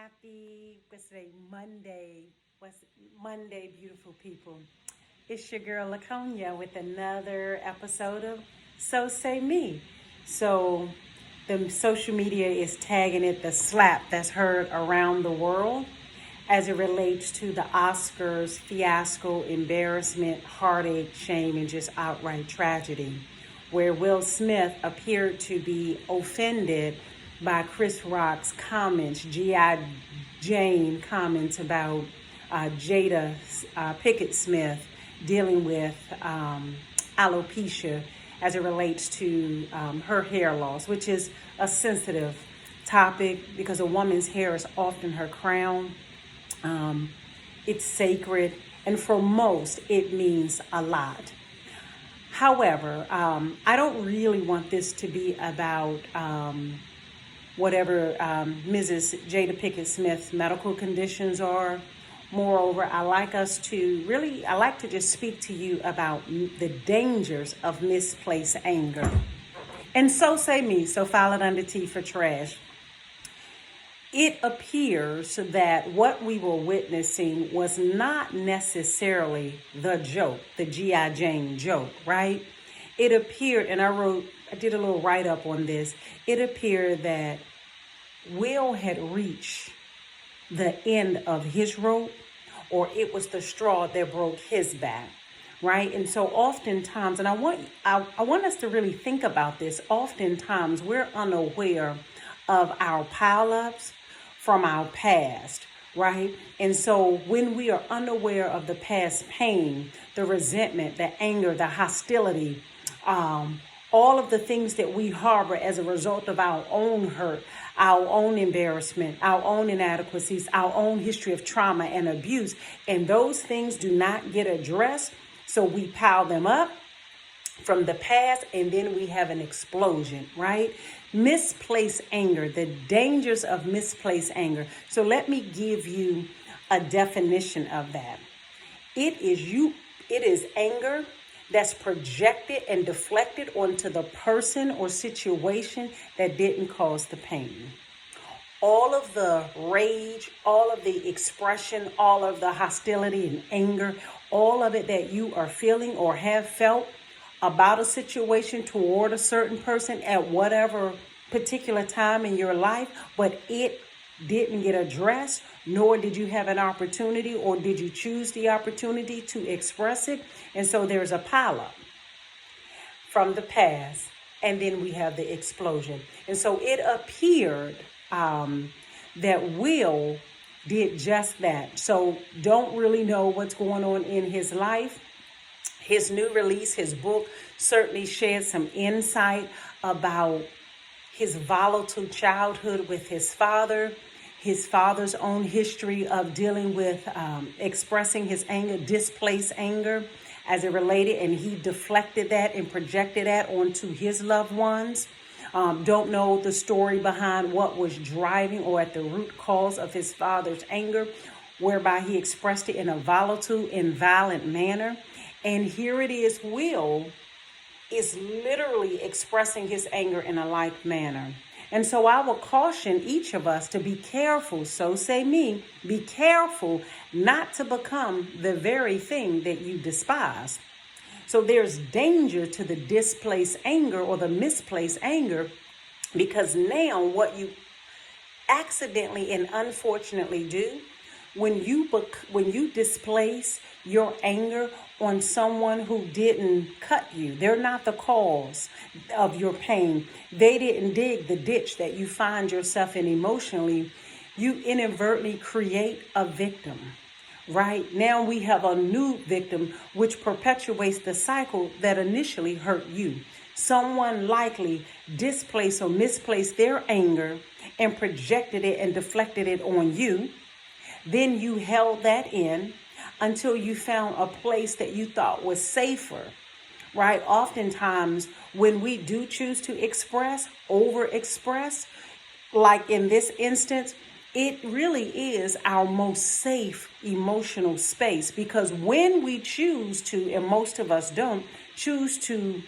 What's today? Monday. What's Monday, beautiful people? It's your girl Laconia with another episode of So Say Me. So the social media is tagging it the slap that's heard around the world as it relates to the Oscars fiasco, embarrassment, heartache, shame, and just outright tragedy, where Will Smith appeared to be offended by Chris Rock's comments, G.I. Jane comments about Jada Pickett Smith dealing with alopecia as it relates to her hair loss, which is a sensitive topic because a woman's hair is often her crown. It's sacred, and for most, it means a lot. However, I don't really want this to be about whatever Mrs. Jada Pickett Smith's medical conditions are. Moreover, I like to just speak to you about the dangers of misplaced anger. And so say me, so file it under T for trash. It appears that what we were witnessing was not necessarily the joke, the G.I. Jane joke, right? It appeared, and I did a little write-up on this. It appeared that Will had reached the end of his rope, or it was the straw that broke his back, right? And so oftentimes, and I want us to really think about this, oftentimes we're unaware of our pileups from our past, right? And so when we are unaware of the past pain, the resentment, the anger, the hostility, all of the things that we harbor as a result of our own hurt, our own embarrassment, our own inadequacies, our own history of trauma and abuse, and those things do not get addressed, so we pile them up from the past, and then we have an explosion, right? Misplaced anger, the dangers of misplaced anger. So let me give you a definition of that. It is anger that's projected and deflected onto the person or situation that didn't cause the pain. All of the rage, all of the expression, all of the hostility and anger, all of it that you are feeling or have felt about a situation toward a certain person at whatever particular time in your life, but it didn't get addressed, nor did you have an opportunity, or did you choose the opportunity to express it. And so there's a pileup from the past, and then we have the explosion. And so it appeared that Will did just that. So don't really know what's going on in his life. His new release, his book, certainly shared some insight about his volatile childhood with his father's own history of dealing with expressing his anger, displaced anger as it related, and he deflected that and projected that onto his loved ones. Don't know the story behind what was driving or at the root cause of his father's anger, whereby he expressed it in a volatile and violent manner. And here it is, Will is literally expressing his anger in a like manner. And so I will caution each of us to be careful, so say me, be careful not to become the very thing that you despise. So there's danger to the displaced anger or the misplaced anger, because now what you accidentally and unfortunately do when you displace your anger on someone who didn't cut you, they're not the cause of your pain. They didn't dig the ditch that you find yourself in emotionally. You inadvertently create a victim. Right now we have a new victim, which perpetuates the cycle that initially hurt you. Someone likely displaced or misplaced their anger and projected it and deflected it on you. Then you held that in until you found a place that you thought was safer, right? Oftentimes when we do choose to overexpress, like in this instance, it really is our most safe emotional space, because when we choose to, and most of us don't, choose to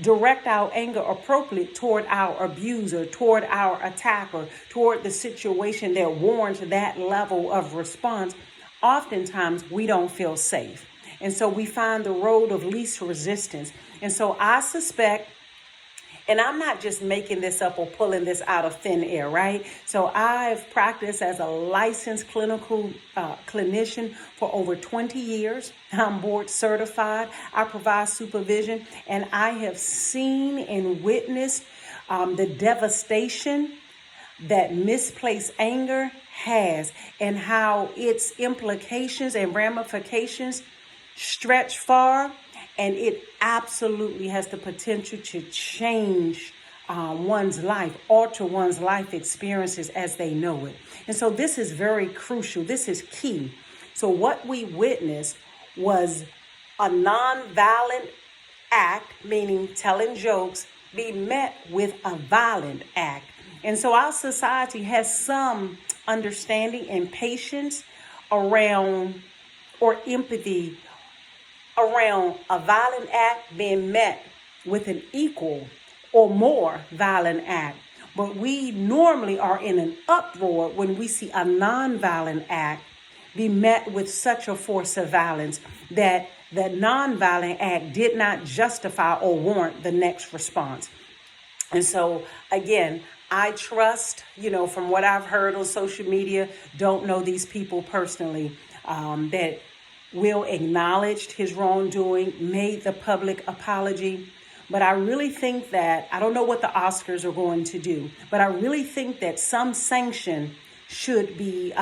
direct our anger appropriately toward our abuser, toward our attacker, toward the situation that warrants that level of response, oftentimes we don't feel safe. And so we find the road of least resistance. And so I suspect, and I'm not just making this up or pulling this out of thin air, right? So I've practiced as a licensed clinical clinician for over 20 years. I'm board certified. I provide supervision, and I have seen and witnessed the devastation that misplaced anger has, and how its implications and ramifications stretch far. And it absolutely has the potential to change one's life, alter one's life experiences as they know it. And so this is very crucial. This is key. So what we witnessed was a nonviolent act, meaning telling jokes, be met with a violent act. And so our society has some understanding and patience around, or empathy around, a violent act being met with an equal or more violent act. But we normally are in an uproar when we see a nonviolent act be met with such a force of violence that the nonviolent act did not justify or warrant the next response. And so, again, I trust, from what I've heard on social media, don't know these people personally, that Will acknowledged his wrongdoing, made the public apology. But I really think that, I don't know what the Oscars are going to do, but I really think that some sanction should be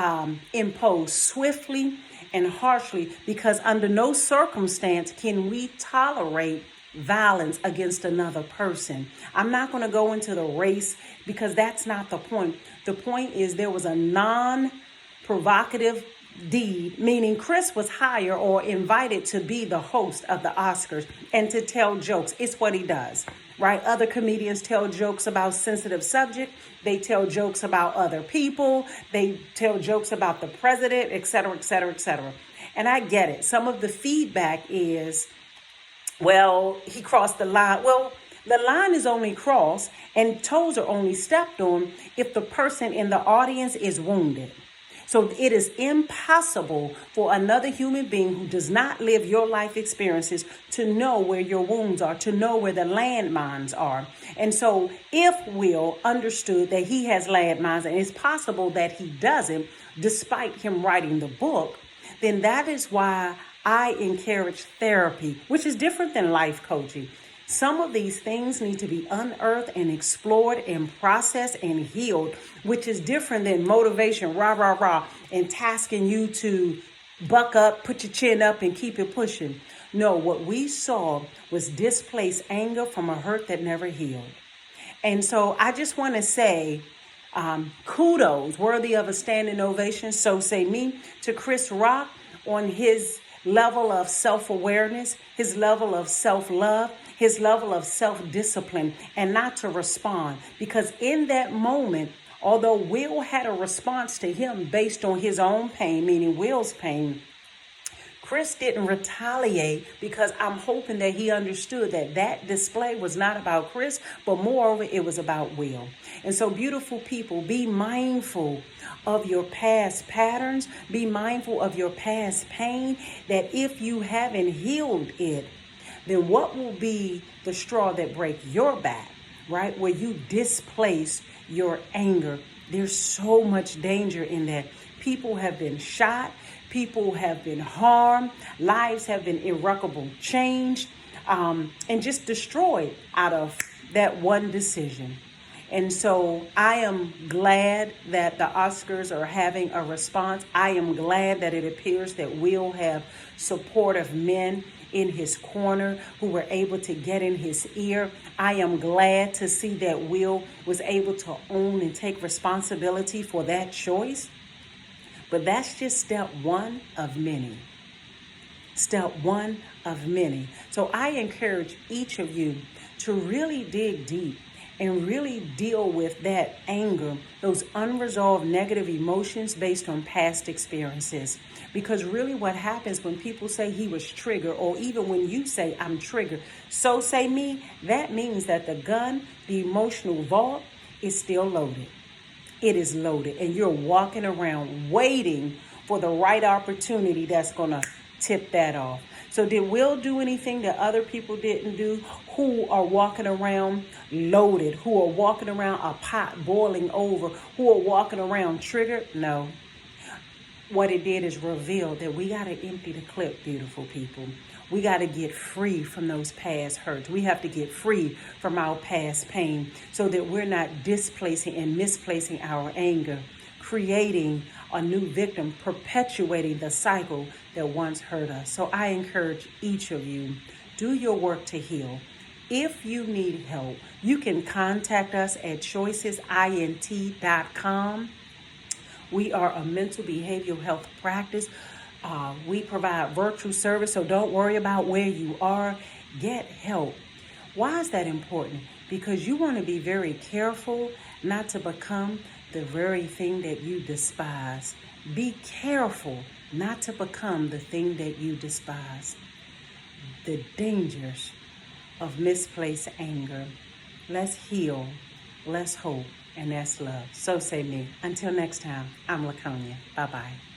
imposed swiftly and harshly, because under no circumstance can we tolerate violence against another person. I'm not going to go into the race, because that's not the point. The point is there was a non-provocative deed, meaning Chris was hired or invited to be the host of the Oscars and to tell jokes. It's what he does, right? Other comedians tell jokes about sensitive subject. They tell jokes about other people. They tell jokes about the president, et cetera, et cetera, et cetera. And I get it. Some of the feedback is, well, he crossed the line. Well, the line is only crossed and toes are only stepped on if the person in the audience is wounded. So it is impossible for another human being who does not live your life experiences to know where your wounds are, to know where the landmines are. And so if Will understood that he has landmines, and it's possible that he doesn't, despite him writing the book, then that is why I encourage therapy, which is different than life coaching. Some of these things need to be unearthed and explored and processed and healed, which is different than motivation, rah, rah, rah, and tasking you to buck up, put your chin up, and keep it pushing. No, what we saw was displaced anger from a hurt that never healed. And so I just want to say, kudos, worthy of a standing ovation, so say me, to Chris Rock on his level of self-awareness, his level of self-love, his level of self-discipline, and not to respond. Because in that moment, although Will had a response to him based on his own pain, meaning Will's pain, Chris didn't retaliate, because I'm hoping that he understood that that display was not about Chris, but moreover, it was about Will. And so, beautiful people, be mindful of your past patterns. Be mindful of your past pain, that if you haven't healed it, then what will be the straw that breaks your back, right? Where you displace your anger. There's so much danger in that. People have been shot. People have been harmed. Lives have been irreparably changed and just destroyed out of that one decision. And so I am glad that the Oscars are having a response. I am glad that it appears that Will have supportive men in his corner who were able to get in his ear. I am glad to see that Will was able to own and take responsibility for that choice. But that's just step one of many. Step one of many. So I encourage each of you to really dig deep and really deal with that anger, those unresolved negative emotions based on past experiences. Because really what happens when people say he was triggered, or even when you say I'm triggered, so say me, that means that the gun, the emotional vault, is still loaded. It is loaded, and you're walking around waiting for the right opportunity that's going to tip that off. So did Will do anything that other people didn't do, who are walking around loaded, who are walking around a pot boiling over, who are walking around triggered? No. What it did is reveal that we got to empty the clip, beautiful people. We got to get free from those past hurts. We have to get free from our past pain so that we're not displacing and misplacing our anger, creating a new victim, perpetuating the cycle that once hurt us. So I encourage each of you, do your work to heal. If you need help, you can contact us at choicesint.com. We are a mental behavioral health practice. We provide virtual service, so don't worry about where you are. Get help. Why is that important? Because you want to be very careful not to become the very thing that you despise. Be careful not to become the thing that you despise. The dangers of misplaced anger. Let's heal, let's hope, and that's love. So say me. Until next time, I'm Laconia. Bye-bye.